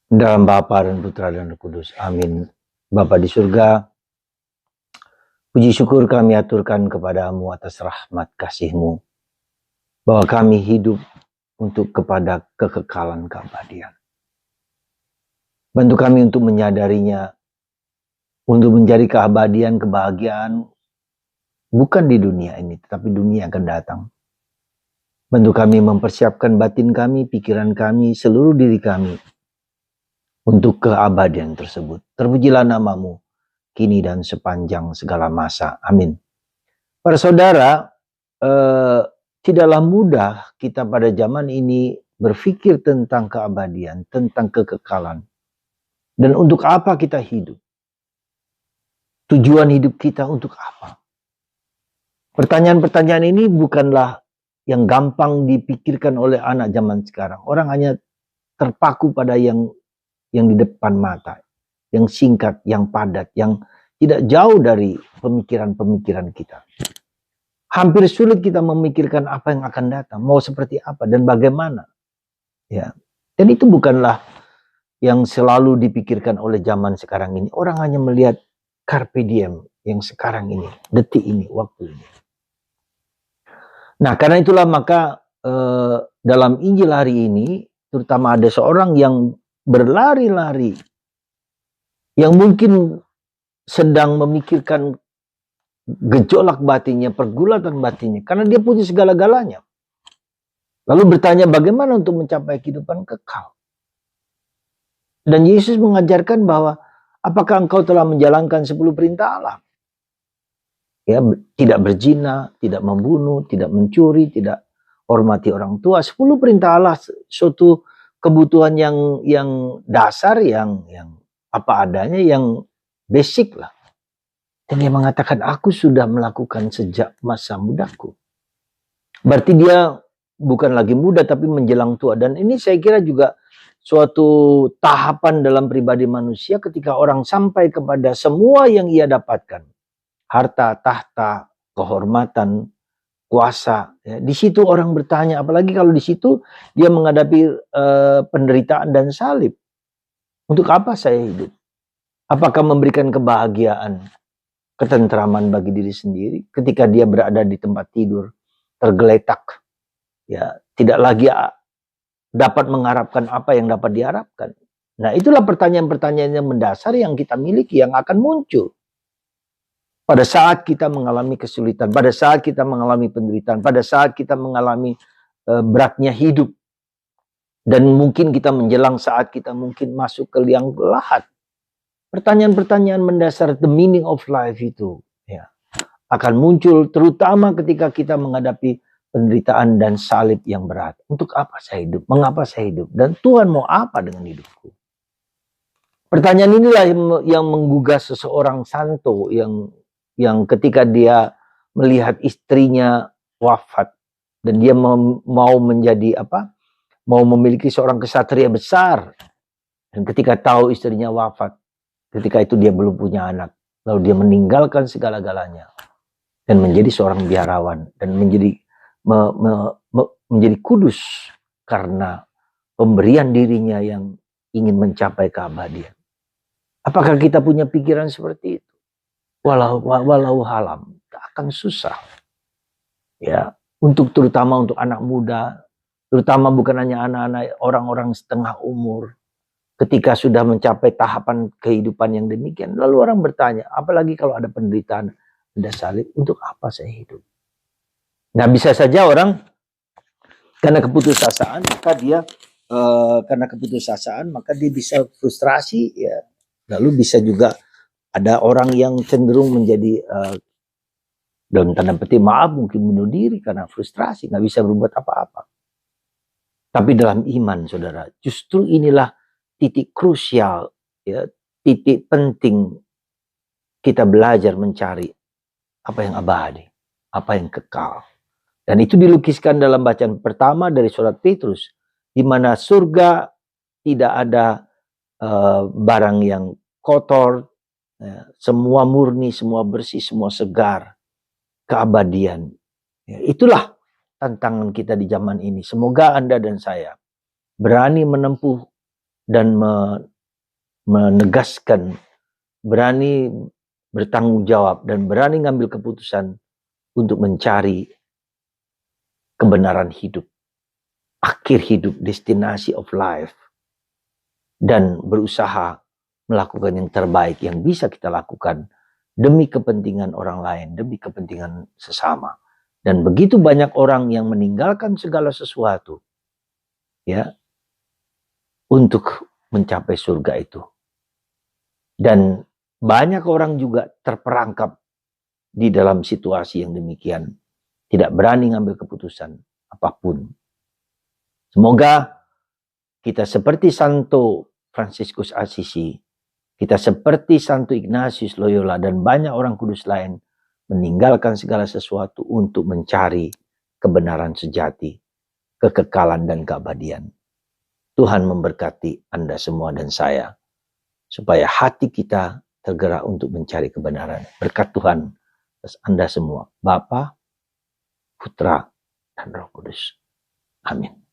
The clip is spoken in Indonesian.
Dalam Bapa dan Putra dan Roh Kudus. Amin. Bapa di surga, puji syukur kami aturkan kepadamu atas rahmat kasih-Mu, bahwa kami hidup untuk kepada kekekalan keabadian. Bantu kami untuk menyadarinya, untuk menjadi keabadian, kebahagiaan, bukan di dunia ini, tetapi dunia yang akan datang. Bantu kami mempersiapkan batin kami, pikiran kami, seluruh diri kami, untuk keabadian tersebut. Terpujilah nama-Mu, kini dan sepanjang segala masa. Amin. Para saudara, tidaklah mudah kita pada zaman ini berpikir tentang keabadian, tentang kekekalan. Dan untuk apa kita hidup? Tujuan hidup kita untuk apa? Pertanyaan-pertanyaan ini bukanlah yang gampang dipikirkan oleh anak zaman sekarang. Orang hanya terpaku pada yang di depan mata, yang singkat, yang padat, yang tidak jauh dari pemikiran-pemikiran kita. Hampir sulit kita memikirkan apa yang akan datang, mau seperti apa dan bagaimana. Ya. Dan itu bukanlah yang selalu dipikirkan oleh zaman sekarang ini. Orang hanya melihat carpe diem yang sekarang ini, detik ini, waktu ini. Nah, karena itulah maka dalam Injil hari ini, terutama ada seorang yang berlari-lari, yang mungkin sedang memikirkan gejolak batinnya, pergulatan batinnya, karena dia punya segala-galanya. Lalu bertanya bagaimana untuk mencapai kehidupan kekal. Dan Yesus mengajarkan bahwa apakah engkau telah menjalankan 10 perintah Allah? Ya, tidak berzina, tidak membunuh, tidak mencuri, tidak hormati orang tua. 10 perintah Allah, suatu kebutuhan yang dasar, yang apa adanya, yang basic lah. Dan dia mengatakan, aku sudah melakukan sejak masa mudaku. Berarti dia bukan lagi muda tapi menjelang tua. Dan ini saya kira juga suatu tahapan dalam pribadi manusia ketika orang sampai kepada semua yang ia dapatkan. Harta, tahta, kehormatan, kuasa. Ya, di situ orang bertanya, apalagi kalau di situ dia menghadapi penderitaan dan salib. Untuk apa saya hidup? Apakah memberikan kebahagiaan, ketentraman bagi diri sendiri ketika dia berada di tempat tidur tergeletak, ya tidak lagi dapat mengharapkan apa yang dapat diharapkan. Nah, itulah pertanyaan-pertanyaan yang mendasar yang kita miliki, yang akan muncul pada saat kita mengalami kesulitan, pada saat kita mengalami penderitaan, pada saat kita mengalami beratnya hidup, dan mungkin kita menjelang saat kita mungkin masuk ke liang lahat. Pertanyaan-pertanyaan mendasar, the meaning of life itu ya akan muncul terutama ketika kita menghadapi penderitaan dan salib yang berat. Untuk apa saya hidup? Mengapa saya hidup? Dan Tuhan mau apa dengan hidupku? Pertanyaan inilah yang menggugah seseorang santo yang ketika dia melihat istrinya wafat dan dia mau menjadi apa? Mau memiliki seorang kesatria besar. Dan ketika tahu istrinya wafat, ketika itu dia belum punya anak, lalu dia meninggalkan segala-galanya dan menjadi seorang biarawan dan menjadi kudus karena pemberian dirinya yang ingin mencapai keabadian. Apakah kita punya pikiran seperti itu? Walau halam, akan susah. Ya, terutama untuk anak muda, terutama bukan hanya anak-anak, orang-orang setengah umur. Ketika sudah mencapai tahapan kehidupan yang demikian, lalu orang bertanya, apalagi kalau ada penderitaan, ada salib, untuk apa saya hidup? Nah, bisa saja orang karena keputusasaan maka dia bisa frustrasi, ya. Lalu bisa juga ada orang yang cenderung menjadi dalam tanda petik maaf mungkin bunuh diri karena frustrasi, nggak bisa berbuat apa-apa. Tapi dalam iman, saudara, justru inilah titik krusial, ya, titik penting kita belajar mencari apa yang abadi, apa yang kekal. Dan itu dilukiskan dalam bacaan pertama dari surat Petrus, di mana surga tidak ada barang yang kotor, ya, semua murni, semua bersih, semua segar, keabadian. Ya, itulah tantangan kita di zaman ini. Semoga Anda dan saya berani menempuh dan menegaskan, berani bertanggung jawab dan berani ngambil keputusan untuk mencari kebenaran hidup, akhir hidup, destinasi of life, dan berusaha melakukan yang terbaik yang bisa kita lakukan demi kepentingan orang lain, demi kepentingan sesama. Dan begitu banyak orang yang meninggalkan segala sesuatu ya untuk mencapai surga itu. Dan banyak orang juga terperangkap di dalam situasi yang demikian, tidak berani ngambil keputusan apapun. Semoga kita seperti Santo Fransiskus Assisi, kita seperti Santo Ignatius Loyola dan banyak orang kudus lain meninggalkan segala sesuatu untuk mencari kebenaran sejati, kekekalan dan keabadian. Tuhan memberkati Anda semua dan saya, supaya hati kita tergerak untuk mencari kebenaran. Berkat Tuhan atas Anda semua, Bapa, Putra, dan Roh Kudus. Amin.